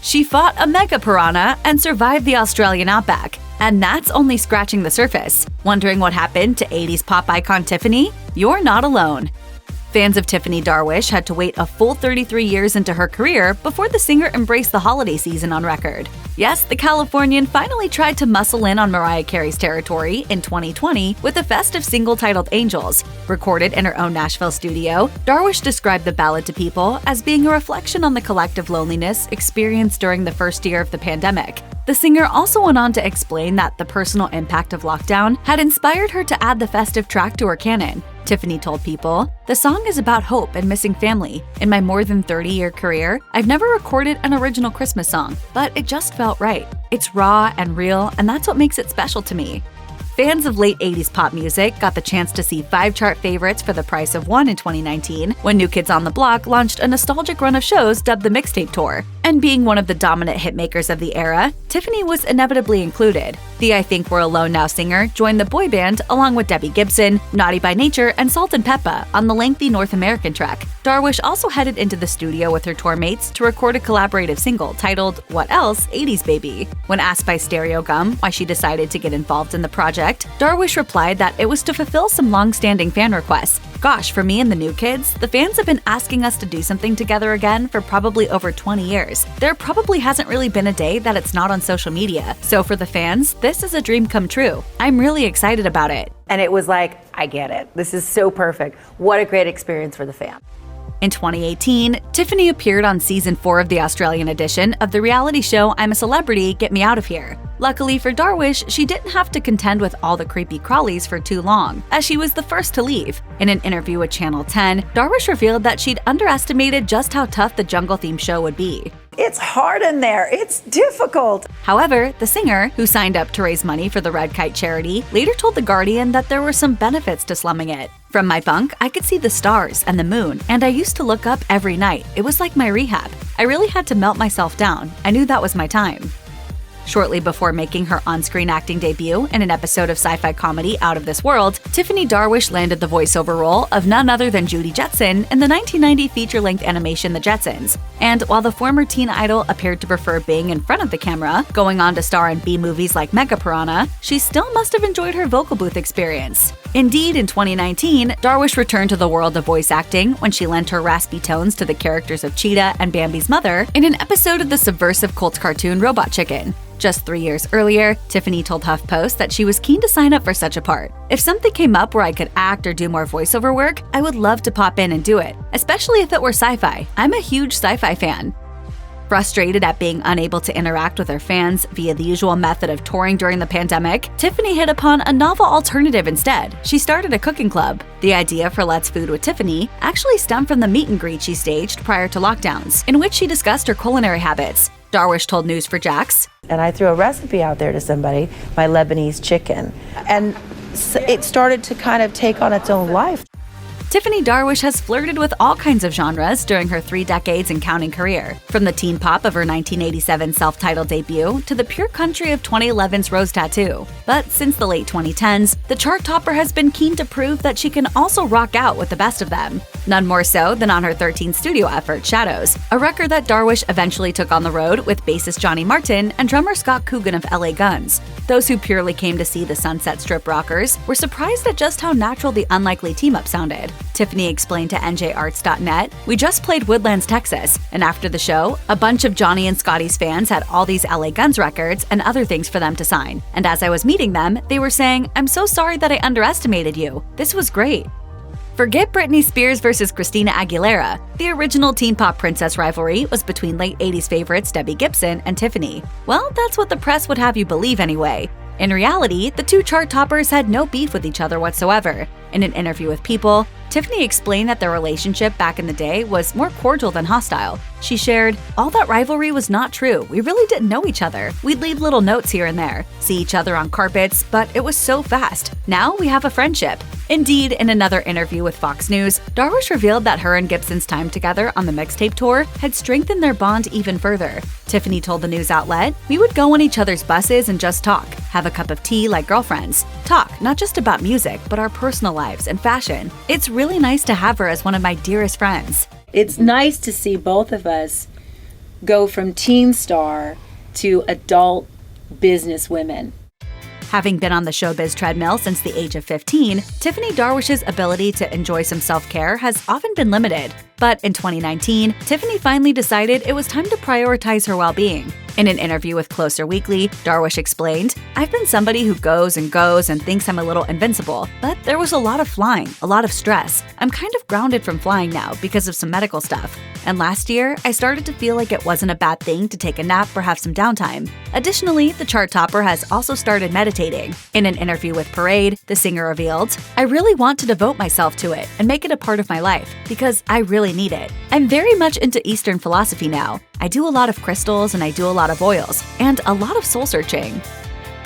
She fought a mega piranha and survived the Australian outback. And that's only scratching the surface. Wondering what happened to 80s pop icon Tiffany? You're not alone. Fans of Tiffany Darwish had to wait a full 33 years into her career before the singer embraced the holiday season on record. Yes, the Californian finally tried to muscle in on Mariah Carey's territory in 2020 with a festive single titled Angels. Recorded in her own Nashville studio, Darwish described the ballad to people as being a reflection on the collective loneliness experienced during the first year of the pandemic. The singer also went on to explain that the personal impact of lockdown had inspired her to add the festive track to her canon. Tiffany told People, "The song is about hope and missing family. In my more than 30-year career, I've never recorded an original Christmas song, but it just felt right. It's raw and real, and that's what makes it special to me." Fans of late 80s pop music got the chance to see 5 chart favorites for the price of 1 in 2019 when New Kids on the Block launched a nostalgic run of shows dubbed the Mixtape Tour. And being one of the dominant hitmakers of the era, Tiffany was inevitably included. The I Think We're Alone Now singer joined the boy band along with Debbie Gibson, Naughty by Nature, and Salt and Peppa on the lengthy North American trek. Darwish also headed into the studio with her tour mates to record a collaborative single titled What Else? 80s Baby. When asked by Stereo Gum why she decided to get involved in the project, Darwish replied that it was to fulfill some long-standing fan requests. "Gosh, for me and the new kids, the fans have been asking us to do something together again for probably over 20 years. There probably hasn't really been a day that it's not on social media. So for the fans, this is a dream come true. I'm really excited about it." And it was like, I get it. This is so perfect. What a great experience for the fan. In 2018, Tiffany appeared on season 4 of the Australian edition of the reality show I'm a Celebrity, Get Me Out of Here. Luckily for Darwish, she didn't have to contend with all the creepy crawlies for too long, as she was the first to leave. In an interview with Channel 10, Darwish revealed that she'd underestimated just how tough the jungle-themed show would be. It's hard in there. It's difficult. However, the singer, who signed up to raise money for the Red Kite charity, later told The Guardian that there were some benefits to slumming it. "From my bunk, I could see the stars and the moon, and I used to look up every night. It was like my rehab. I really had to melt myself down. I knew that was my time." Shortly before making her on-screen acting debut in an episode of sci-fi comedy Out of This World, Tiffany Darwish landed the voiceover role of none other than Judy Jetson in the 1990 feature-length animation The Jetsons. And while the former teen idol appeared to prefer being in front of the camera, going on to star in B-movies like Mega Piranha, she still must have enjoyed her vocal booth experience. Indeed, in 2019, Darwish returned to the world of voice acting when she lent her raspy tones to the characters of Cheetah and Bambi's mother in an episode of the subversive cult cartoon Robot Chicken. Just 3 years earlier, Tiffany told HuffPost that she was keen to sign up for such a part. "If something came up where I could act or do more voiceover work, I would love to pop in and do it, especially if it were sci-fi. I'm a huge sci-fi fan." Frustrated at being unable to interact with her fans via the usual method of touring during the pandemic, Tiffany hit upon a novel alternative instead. She started a cooking club. The idea for Let's Food with Tiffany actually stemmed from the meet and greet she staged prior to lockdowns, in which she discussed her culinary habits. Darwish told News4Jax, "And I threw a recipe out there to somebody, my Lebanese chicken, and it started to kind of take on its own life." Tiffany Darwish has flirted with all kinds of genres during her 3 decades and counting career, from the teen pop of her 1987 self-titled debut to the pure country of 2011's Rose Tattoo. But since the late 2010s, the chart topper has been keen to prove that she can also rock out with the best of them. None more so than on her 13th studio effort, Shadows, a record that Darwish eventually took on the road with bassist Johnny Martin and drummer Scott Coogan of LA Guns. Those who purely came to see the Sunset Strip rockers were surprised at just how natural the unlikely team-up sounded. Tiffany explained to NJArts.net, "We just played Woodlands, Texas, and after the show, a bunch of Johnny and Scotty's fans had all these LA Guns records and other things for them to sign. And as I was meeting them, they were saying, 'I'm so sorry that I underestimated you. This was great.'" Forget Britney Spears versus Christina Aguilera. The original teen pop princess rivalry was between late 80s favorites Debbie Gibson and Tiffany. Well, that's what the press would have you believe anyway. In reality, the 2 chart toppers had no beef with each other whatsoever. In an interview with People, Tiffany explained that their relationship back in the day was more cordial than hostile. She shared, "All that rivalry was not true. We really didn't know each other. We'd leave little notes here and there, see each other on carpets, but it was so fast. Now we have a friendship." Indeed, in another interview with Fox News, Darwish revealed that her and Gibson's time together on the Mixtape Tour had strengthened their bond even further. Tiffany told the news outlet, "We would go on each other's buses and just talk, have a cup of tea like girlfriends. Talk not just about music, but our personal lives and fashion. It's really nice to have her as one of my dearest friends." It's nice to see both of us go from teen star to adult business women. Having been on the showbiz treadmill since the age of 15, Tiffany Darwish's ability to enjoy some self-care has often been limited. But in 2019, Tiffany finally decided it was time to prioritize her well-being. In an interview with Closer Weekly, Darwish explained, "I've been somebody who goes and thinks I'm a little invincible, but there was a lot of flying, a lot of stress. I'm kind of grounded from flying now because of some medical stuff. And last year, I started to feel like it wasn't a bad thing to take a nap or have some downtime." Additionally, the chart topper has also started meditating. In an interview with Parade, the singer revealed, "I really want to devote myself to it and make it a part of my life because I really need it. I'm very much into Eastern philosophy now. I do a lot of crystals and I do a lot of oils, and a lot of soul searching."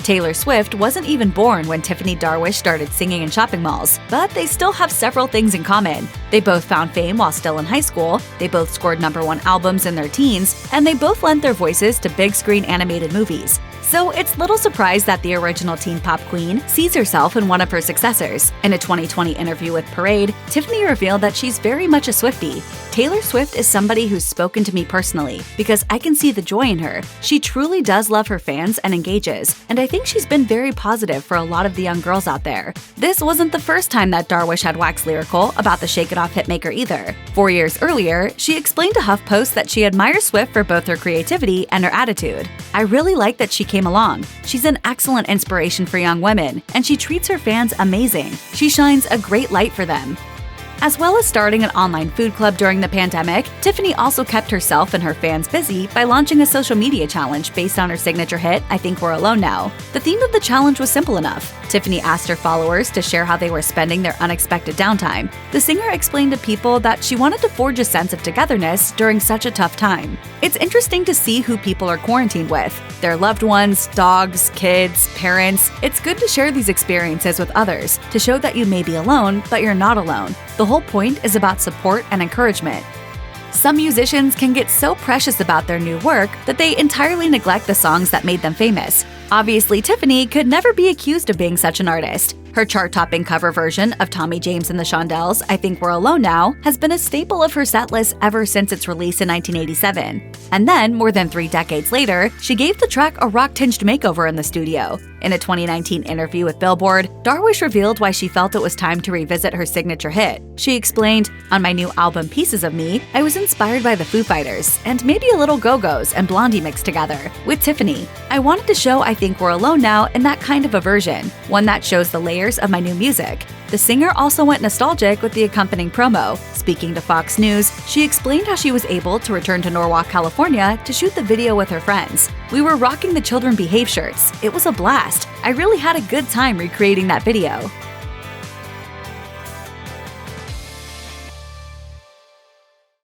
Taylor Swift wasn't even born when Tiffany Darwish started singing in shopping malls, but they still have several things in common. They both found fame while still in high school, they both scored #1 albums in their teens, and they both lent their voices to big-screen animated movies. So it's little surprise that the original teen pop queen sees herself in one of her successors. In a 2020 interview with Parade, Tiffany revealed that she's very much a Swiftie. "Taylor Swift is somebody who's spoken to me personally because I can see the joy in her. She truly does love her fans and engages, and I think she's been very positive for a lot of the young girls out there." This wasn't the first time that Darwish had waxed lyrical about the Shake It Off hitmaker either. 4 years earlier, she explained to HuffPost that she admires Swift for both her creativity and her attitude. "I really like that she came along. She's an excellent inspiration for young women, and she treats her fans amazing. She shines a great light for them." As well as starting an online food club during the pandemic, Tiffany also kept herself and her fans busy by launching a social media challenge based on her signature hit, I Think We're Alone Now. The theme of the challenge was simple enough. Tiffany asked her followers to share how they were spending their unexpected downtime. The singer explained to people that she wanted to forge a sense of togetherness during such a tough time. It's interesting to see who people are quarantined with. Their loved ones, dogs, kids, parents. It's good to share these experiences with others, to show that you may be alone, but you're not alone. The whole point is about support and encouragement. Some musicians can get so precious about their new work that they entirely neglect the songs that made them famous. Obviously, Tiffany could never be accused of being such an artist. Her chart-topping cover version of Tommy James and the Shondells' I Think We're Alone Now has been a staple of her setlist ever since its release in 1987. And then, more than 3 decades later, she gave the track a rock-tinged makeover in the studio. In a 2019 interview with Billboard, Darwish revealed why she felt it was time to revisit her signature hit. She explained, "On my new album Pieces of Me, I was inspired by the Foo Fighters, and maybe a little Go-Go's and Blondie mixed together. With Tiffany, I wanted to show I Think We're Alone Now in that kind of a version, one that shows the layers of my new music." The singer also went nostalgic with the accompanying promo. Speaking to Fox News, she explained how she was able to return to Norwalk, California to shoot the video with her friends. "We were rocking the Children Behave shirts. It was a blast. I really had a good time recreating that video."